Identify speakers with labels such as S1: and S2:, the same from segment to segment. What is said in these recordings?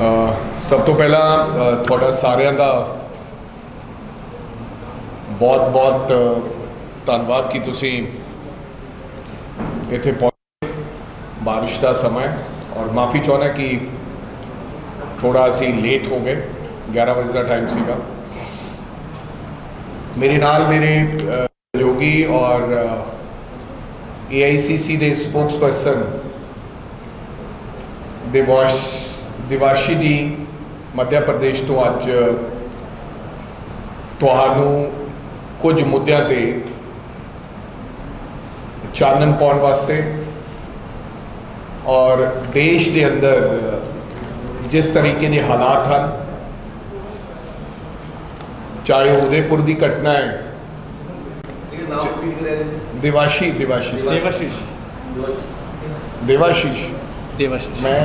S1: सब तो पहला थोड़ा सारिਆਂ ਦਾ बहुत धन्यवाद कि तुसी इत्थे पहुंचे। बारिश का समय और माफ़ी चाहना कि थोड़ा असी लेट हो गए, 11 बजे का टाइम सीगा। मेरे नाल मेरे सहयोगी और AICC के स्पोक्स पर्सन दिवाशी जी मध्य प्रदेश तो अज तुहानू कुछ मुद्दों ते चानन पाउण वास्ते और देश के अंदर जिस तरीके के हालात हैं, चाहे उदयपुर की घटना है, देवाशीष मैं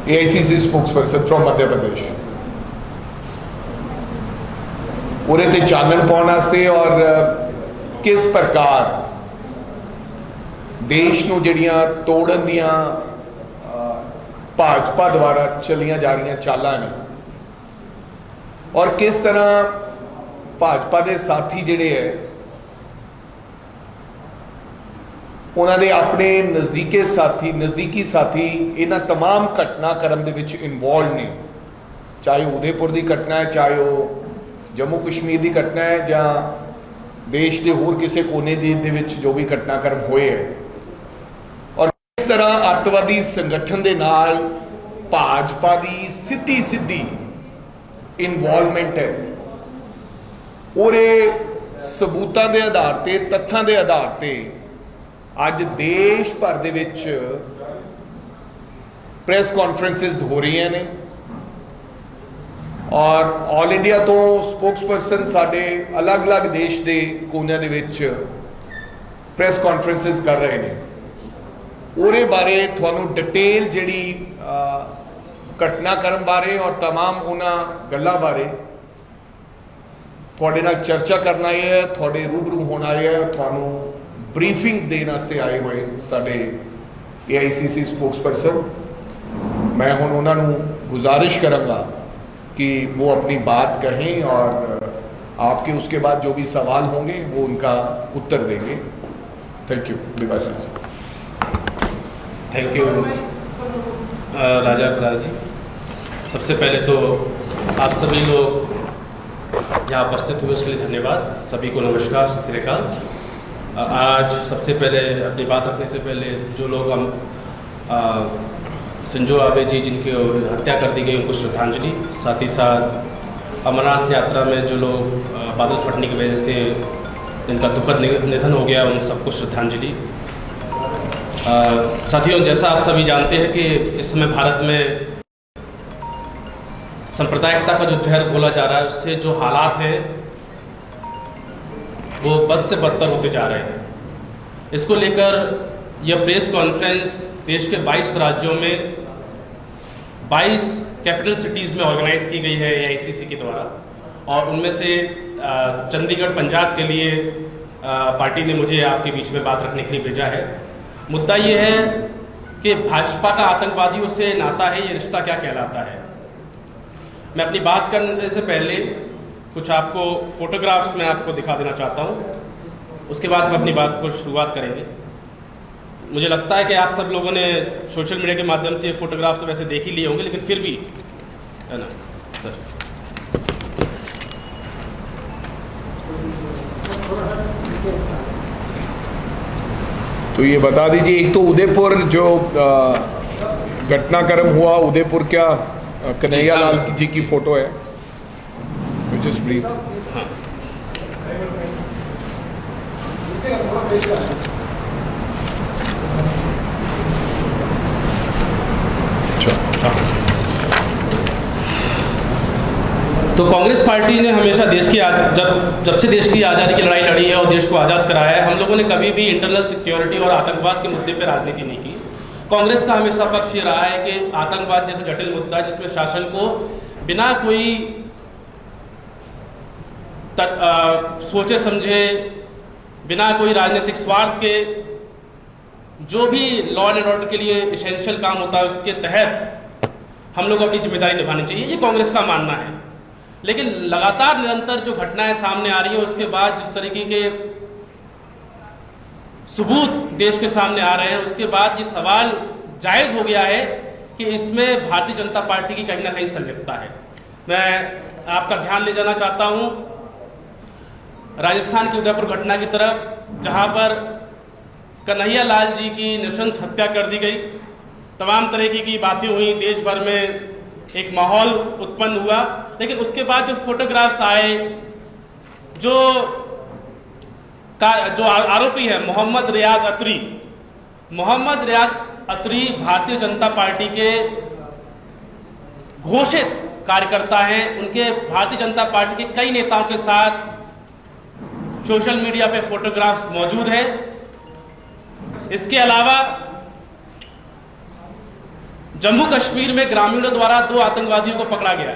S1: AICC spokes person from Madhya Pradesh, उरे ते चानन पाउण वास्ते और किस प्रकार देश नूं जिहड़ियां तोड़न दियां भाजपा द्वारा चलियां जा रही चालां ने और किस तरह भाजपा के साथी जिहड़े है उन्हां दे अपने नज़दीकी साथी इन्हां तमाम घटनाक्रम दे विच इनवॉल्व ने, चाहे उदयपुर की घटना है, चाहे वो जम्मू कश्मीर की घटना है, या देश के होर किसी कोने दे विच जो भी घटनाक्रम होए है, और किस तरह अतवादी संगठन के नाल भाजपा की सीधी इनवॉल्वमेंट है और सबूतां के आधार पर, तथ्यां के आधार पर अज देश भर दे विच प्रेस कॉन्फ्रेंसिस हो रही ने और ऑल इंडिया तो स्पोक्स पर्सन साडे अलग अलग देश के कोनियां दे विच प्रेस कॉन्फ्रेंसिस कर रहे हैं। उहदे बारे तुहानूं डिटेल जिहड़ी घटनाक्रम बारे और तमाम उन्हां गल्लां बारे तुहाडे नाल चर्चा करना है, तुहाडे रूबरू होना है, तुहानूं ब्रीफिंग देने वास्ते आए हुए साडे AICC स्पोक्स पर्सन। मैं हुण उन्हां नूं गुजारिश करांगा कि वो अपनी बात कहें और आपके उसके बाद जो भी सवाल होंगे वो उनका उत्तर देंगे। Thank you Diwashi ji.
S2: Thank you Raja Pradhan ji. सबसे पहले तो आप सभी लोग यहाँ उपस्थित हुए उसके लिए धन्यवाद। सभी को नमस्कार, सत श्री अकाल। आज सबसे पहले अपनी बात रखने से पहले जो लोग हम संजो आबे जी जिनकी हत्या कर दी गई उनको श्रद्धांजलि, साथ ही साथ अमरनाथ यात्रा में जो लोग बादल फटने की वजह से जिनका दुखद निधन हो गया उन सबको श्रद्धांजलि। साथियों, जैसा आप सभी जानते हैं कि इस समय भारत में सांप्रदायिकता का जो जहर बोला जा रहा है उससे जो हालात हैं वो बद से बदतर होते जा रहे हैं। इसको लेकर यह प्रेस कॉन्फ्रेंस देश के 22 राज्यों में 22 कैपिटल सिटीज़ में ऑर्गेनाइज की गई है AICC के द्वारा, और उनमें से चंडीगढ़ पंजाब के लिए पार्टी ने मुझे आपके बीच में बात रखने के लिए भेजा है। मुद्दा ये है कि भाजपा का आतंकवादियों से नाता है, ये रिश्ता क्या कहलाता है। मैं अपनी बात करने से पहले कुछ आपको फोटोग्राफ्स में आपको दिखा देना चाहता हूँ, उसके बाद हम अपनी बात को शुरुआत करेंगे। मुझे लगता है कि आप सब लोगों ने सोशल मीडिया के माध्यम से ये फोटोग्राफ्स वैसे देख ही लिए होंगे, लेकिन फिर भी है ना सर।
S1: तो ये बता दीजिए, एक तो उदयपुर जो घटनाक्रम हुआ, उदयपुर क्या कन्हैया लाल जी की फोटो है, जस्ट ब्रीफ।
S2: हाँ, तो कांग्रेस पार्टी ने हमेशा देश की जब से देश की आज़ादी की लड़ाई लड़ी है और देश को आज़ाद कराया है, हम लोगों ने कभी भी इंटरनल सिक्योरिटी और आतंकवाद के मुद्दे पर राजनीति नहीं की। कांग्रेस का हमेशा पक्ष ये रहा है कि आतंकवाद जैसे जटिल मुद्दा जिसमें शासन को बिना कोई सोचे समझे, बिना कोई राजनीतिक स्वार्थ के जो भी लॉ एंड ऑर्डर के लिए इसेंशियल काम होता है उसके तहत हम लोग अपनी जिम्मेदारी निभानी चाहिए, ये कांग्रेस का मानना है। लेकिन लगातार निरंतर जो घटनाएं सामने आ रही हैं, उसके बाद जिस तरीके के सबूत देश के सामने आ रहे हैं, उसके बाद ये सवाल जायज़ हो गया है कि इसमें भारतीय जनता पार्टी की कहीं ना कहीं संलिप्तता है। मैं आपका ध्यान ले जाना चाहता हूं राजस्थान की उदयपुर घटना की तरफ, जहां पर कन्हैया लाल जी की नृशंस हत्या कर दी गई। तमाम तरीके की बातें हुई, देश भर में एक माहौल उत्पन्न हुआ। लेकिन उसके बाद जो फोटोग्राफ्स आए, जो आरोपी है मोहम्मद रियाज अतरी भारतीय जनता पार्टी के घोषित कार्यकर्ता हैं। उनके भारतीय जनता पार्टी के कई नेताओं के साथ सोशल मीडिया पे फोटोग्राफ्स मौजूद हैं। इसके अलावा जम्मू कश्मीर में ग्रामीणों द्वारा 2 आतंकवादियों को पकड़ा गया।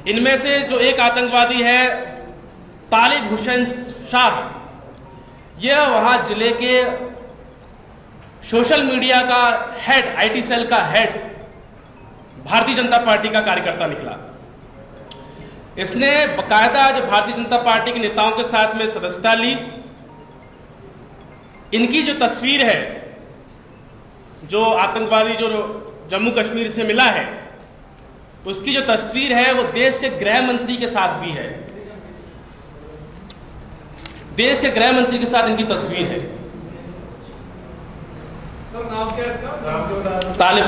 S2: इनमें से जो एक आतंकवादी है तालिब हुसैन शाह, यह वहां जिले के सोशल मीडिया का हेड, आईटी सेल का हेड, भारतीय जनता पार्टी का कार्यकर्ता निकला। इसने बकायदा जो भारतीय जनता पार्टी के नेताओं के साथ में सदस्यता ली। इनकी जो तस्वीर है, जो आतंकवादी जो जम्मू कश्मीर से मिला है, उसकी जो तस्वीर है वो देश के गृह मंत्री के साथ भी है। देश के गृह मंत्री के साथ इनकी तस्वीर है।
S3: सर नाम क्या है इसका?
S2: तालिब,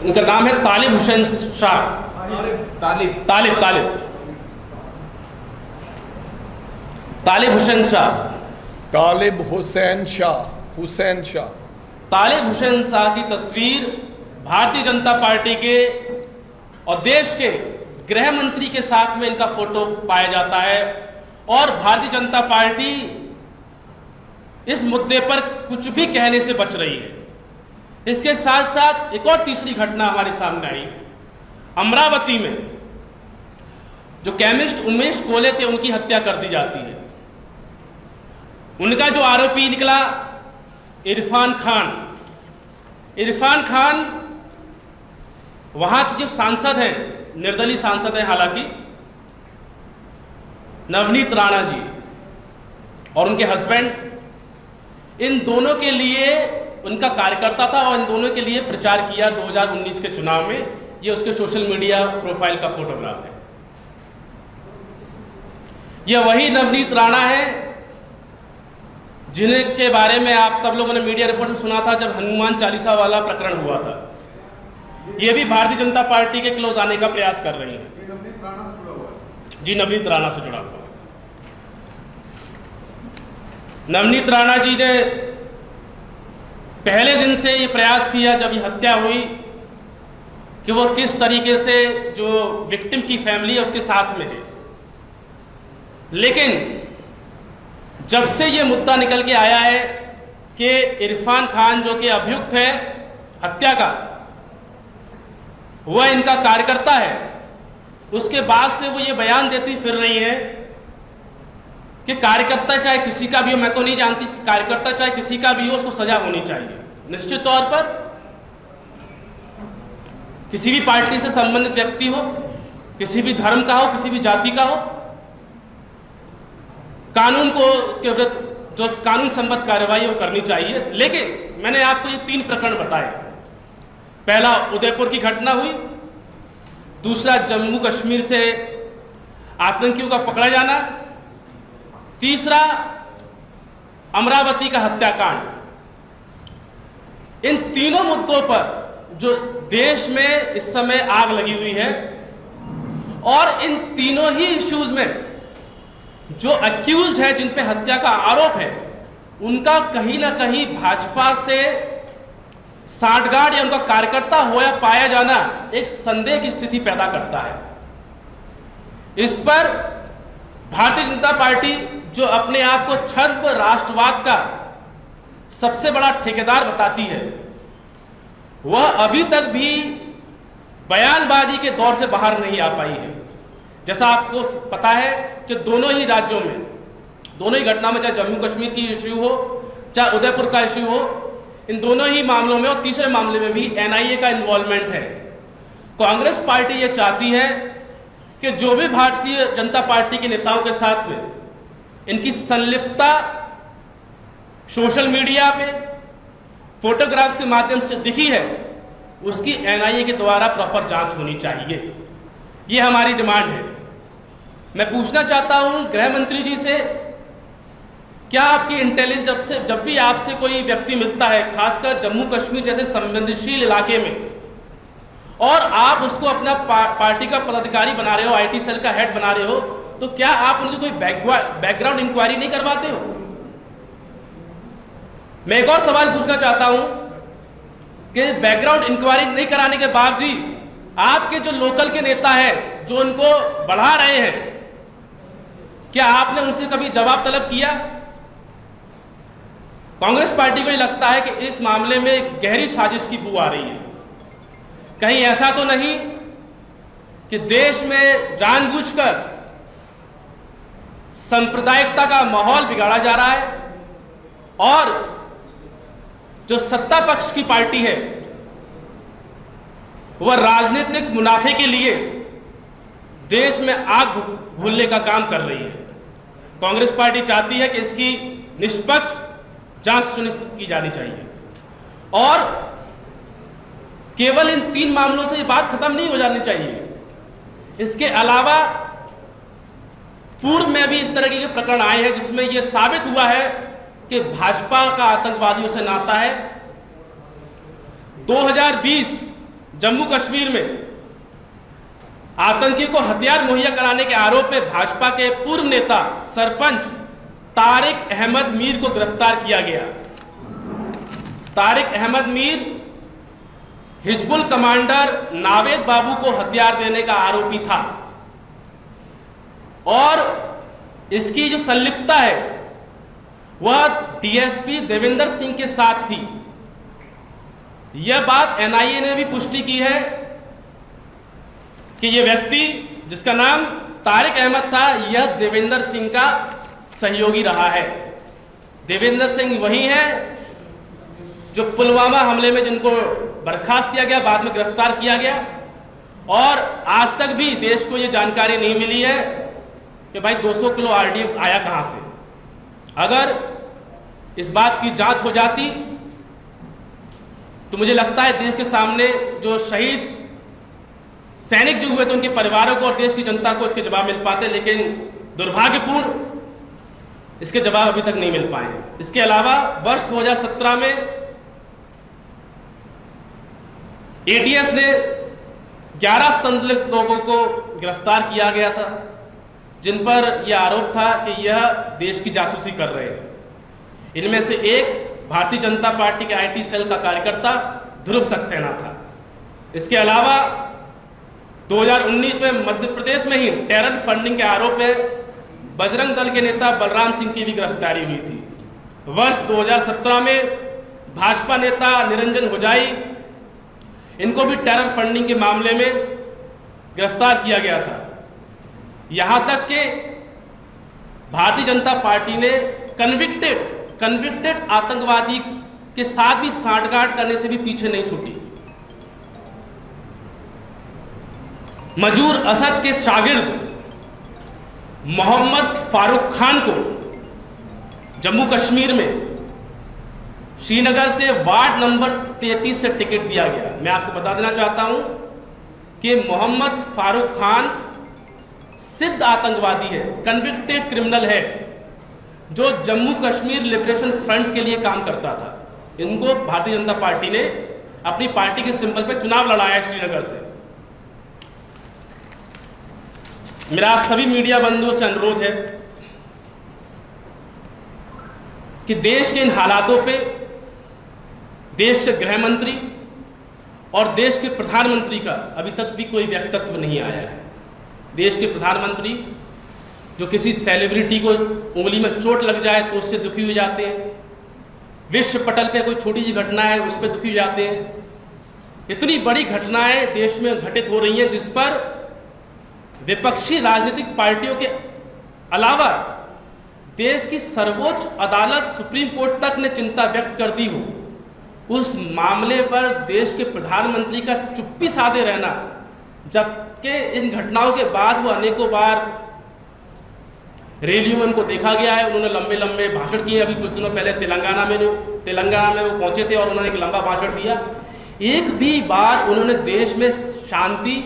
S2: इनका नाम है तालिब हुसैन शाह। तालिब हुसैन शाह।
S1: तालिब हुसैन शाह
S2: तालिब हुसैन शाह की तस्वीर भारतीय जनता पार्टी के और देश के गृह मंत्री के साथ में इनका फोटो पाया जाता है। और भारतीय जनता पार्टी इस मुद्दे पर कुछ भी कहने से बच रही है। इसके साथ साथ एक और तीसरी घटना हमारे सामने आई। अमरावती में जो केमिस्ट उमेश कोले थे, उनकी हत्या कर दी जाती है। उनका जो आरोपी निकला इरफान खान वहां के जो सांसद हैं, निर्दलीय सांसद हैं हालांकि, नवनीत राणा जी और उनके हस्बैंड, इन दोनों के लिए उनका कार्यकर्ता था और इन दोनों के लिए प्रचार किया 2019 के चुनाव में। ये उसके सोशल मीडिया प्रोफाइल का फोटोग्राफ है। यह वही नवनीत राणा है जिनके बारे में आप सब लोगों ने मीडिया रिपोर्ट में सुना था जब हनुमान चालीसा वाला प्रकरण हुआ था। ये भी भारतीय जनता पार्टी के क्लोज आने का प्रयास कर रही है। जी, नवनीत राणा से जुड़ा हुआ। नवनीत राणा जी ने पहले दिन से ये प्रयास किया जब ये हत्या हुई कि वो किस तरीके से जो विक्टिम की फैमिली है उसके साथ में है। लेकिन जब से ये मुद्दा निकल के आया है कि इरफान खान जो कि अभियुक्त है हत्या का, वह इनका कार्यकर्ता है, उसके बाद से वो ये बयान देती फिर रही है कि कार्यकर्ता चाहे किसी का भी हो, मैं तो नहीं जानती, कार्यकर्ता चाहे किसी का भी हो, उसको सजा होनी चाहिए। निश्चित तौर पर किसी भी पार्टी से संबंधित व्यक्ति हो, किसी भी धर्म का हो, किसी भी जाति का हो, कानून को उसके विरुद्ध जो कानून संबद्ध कार्रवाई वो करनी चाहिए। लेकिन मैंने आपको ये 3 प्रकरण बताए। पहला उदयपुर की घटना हुई, दूसरा जम्मू कश्मीर से आतंकियों का पकड़ा जाना, तीसरा अमरावती का हत्याकांड। इन तीनों मुद्दों पर जो देश में इस समय आग लगी हुई है और इन तीनों ही इश्यूज में जो अक्यूज्ड है, जिन पे हत्या का आरोप है, उनका कहीं ना कहीं भाजपा से सांठगांठ या उनका कार्यकर्ता होया पाया जाना एक संदेह की स्थिति पैदा करता है। इस पर भारतीय जनता पार्टी जो अपने आप को छद्म राष्ट्रवाद का सबसे बड़ा ठेकेदार बताती है, वह अभी तक भी बयानबाजी के दौर से बाहर नहीं आ पाई है। जैसा आपको पता है कि दोनों ही राज्यों में, दोनों ही घटना में, चाहे जम्मू कश्मीर की इश्यू हो चाहे उदयपुर का इश्यू हो, इन दोनों ही मामलों में और तीसरे मामले में भी एनआईए का इन्वॉल्वमेंट है। कांग्रेस पार्टी ये चाहती है कि जो भी भारतीय जनता पार्टी के नेताओं के साथ में इनकी संलिप्तता सोशल मीडिया पे फोटोग्राफ्स के माध्यम से दिखी है, उसकी एनआईए के द्वारा प्रॉपर जांच होनी चाहिए। ये हमारी डिमांड है। मैं पूछना चाहता हूं गृह मंत्री जी से, क्या आपकी इंटेलिजेंस जब भी आपसे कोई व्यक्ति मिलता है, खासकर जम्मू कश्मीर जैसे संवेदनशील इलाके में, और आप उसको अपना पार्टी का पदाधिकारी बना रहे हो, आईटी सेल का हेड बना रहे हो, तो क्या आप उनकी कोई बैकग्राउंड इंक्वायरी नहीं करवाते हो? मैं एक और सवाल पूछना चाहता हूं कि बैकग्राउंड इंक्वायरी नहीं कराने के बावजूद आपके जो लोकल के नेता हैं, जो उनको बढ़ा रहे हैं, क्या आपने उनसे कभी जवाब तलब किया? कांग्रेस पार्टी को ये लगता है कि इस मामले में गहरी साजिश की बू आ रही है। कहीं ऐसा तो नहीं कि देश में जानबूझकर सांप्रदायिकता का माहौल बिगाड़ा जा रहा है और जो सत्ता पक्ष की पार्टी है वह राजनीतिक मुनाफे के लिए देश में आग भूनने का काम कर रही है। कांग्रेस पार्टी चाहती है कि इसकी निष्पक्ष जांच सुनिश्चित की जानी चाहिए और केवल इन 3 मामलों से ये बात खत्म नहीं हो जानी चाहिए। इसके अलावा पूर्व में भी इस तरह के प्रकरण आए हैं जिसमें यह साबित हुआ है कि भाजपा का आतंकवादियों से नाता है। 2020 जम्मू कश्मीर में आतंकी को हथियार मुहैया कराने के आरोप में भाजपा के पूर्व नेता सरपंच तारिक अहमद मीर को गिरफ्तार किया गया। तारिक अहमद मीर हिजबुल कमांडर नावेद बाबू को हथियार देने का आरोपी था और इसकी जो संलिप्तता है वह डीएसपी देवेंद्र सिंह के साथ थी। यह बात एनआईए ने भी पुष्टि की है कि यह व्यक्ति जिसका नाम तारिक अहमद था, यह देवेंद्र सिंह का सहयोगी रहा है। देवेंद्र सिंह वही है जो पुलवामा हमले में जिनको बर्खास्त किया गया, बाद में गिरफ्तार किया गया और आज तक भी देश को यह जानकारी नहीं मिली है कि भाई 200 किलो आरडीएक्स आया कहां से। अगर इस बात की जांच हो जाती तो मुझे लगता है देश के सामने जो शहीद सैनिक जो हुए थे उनके परिवारों को और देश की जनता को इसके जवाब मिल पाते, लेकिन दुर्भाग्यपूर्ण इसके जवाब अभी तक नहीं मिल पाए। इसके अलावा वर्ष 2017 में एटीएस ने 11 संदिग्ध लोगों को गिरफ्तार किया गया था जिन पर यह आरोप था कि यह देश की जासूसी कर रहे हैं। इनमें से एक भारतीय जनता पार्टी के आईटी सेल का कार्यकर्ता ध्रुव सक्सेना था। इसके अलावा 2019 में मध्य प्रदेश में ही टेरर फंडिंग के आरोप में बजरंग दल के नेता बलराम सिंह की भी गिरफ्तारी हुई थी। वर्ष 2017 में भाजपा नेता निरंजन होजाई, इनको भी टेरर फंडिंग के मामले में गिरफ्तार किया गया था। यहां तक कि भारतीय जनता पार्टी ने कन्विक्टेड आतंकवादी के साथ भी सांठगांठ करने से भी पीछे नहीं छूटी। मजूर असद के शागिर्द मोहम्मद फारूक खान को जम्मू कश्मीर में श्रीनगर से वार्ड नंबर 33 से टिकट दिया गया। मैं आपको बता देना चाहता हूं कि मोहम्मद फारूक खान सिद्ध आतंकवादी है, कन्विक्टेड क्रिमिनल है, जो जम्मू कश्मीर लिबरेशन फ्रंट के लिए काम करता था। इनको भारतीय जनता पार्टी ने अपनी पार्टी के सिंबल पे चुनाव लड़ाया श्रीनगर से। मेरा आप सभी मीडिया बंधुओं से अनुरोध है कि देश के इन हालातों पे देश के गृह मंत्री और देश के प्रधानमंत्री का अभी तक भी कोई वक्तव्य नहीं आया है। देश के प्रधानमंत्री जो किसी सेलिब्रिटी को उंगली में चोट लग जाए तो उससे दुखी हो जाते हैं, विश्व पटल पे कोई छोटी सी घटना है उस पर दुखी हो जाते हैं। इतनी बड़ी घटनाएं देश में घटित हो रही हैं जिस पर विपक्षी राजनीतिक पार्टियों के अलावा देश की सर्वोच्च अदालत सुप्रीम कोर्ट तक ने चिंता व्यक्त कर दी हो, उस मामले पर देश के प्रधानमंत्री का चुप्पी साधे रहना जबकि इन घटनाओं के बाद वो अनेकों बार रैलियों में उनको देखा गया है। उन्होंने लंबे लंबे भाषण किए। अभी कुछ दिनों पहले तेलंगाना में वो पहुंचे थे और उन्होंने एक लंबा भाषण दिया। एक भी बार उन्होंने देश में शांति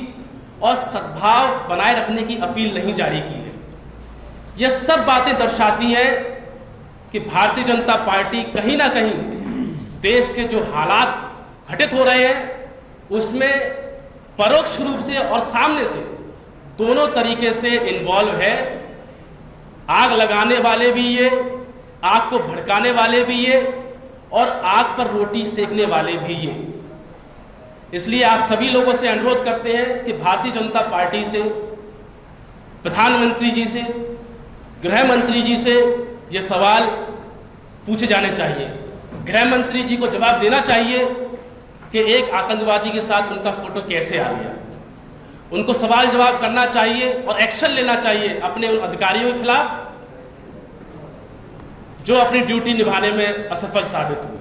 S2: और सद्भाव बनाए रखने की अपील नहीं जारी की है। यह सब बातें दर्शाती हैं कि भारतीय जनता पार्टी कहीं ना कहीं देश के जो हालात घटित हो रहे हैं उसमें परोक्ष रूप से और सामने से दोनों तरीके से इन्वॉल्व है। आग लगाने वाले भी ये, आग को भड़काने वाले भी ये और आग पर रोटी सेकने वाले भी ये। इसलिए आप सभी लोगों से अनुरोध करते हैं कि भारतीय जनता पार्टी से, प्रधानमंत्री जी से, गृह मंत्री जी से ये सवाल पूछे जाने चाहिए। गृह मंत्री जी को जवाब देना चाहिए कि एक आतंकवादी के साथ उनका फोटो कैसे आ गया। उनको सवाल जवाब करना चाहिए और एक्शन लेना चाहिए अपने उन अधिकारियों के खिलाफ जो अपनी ड्यूटी निभाने में असफल साबित हुए।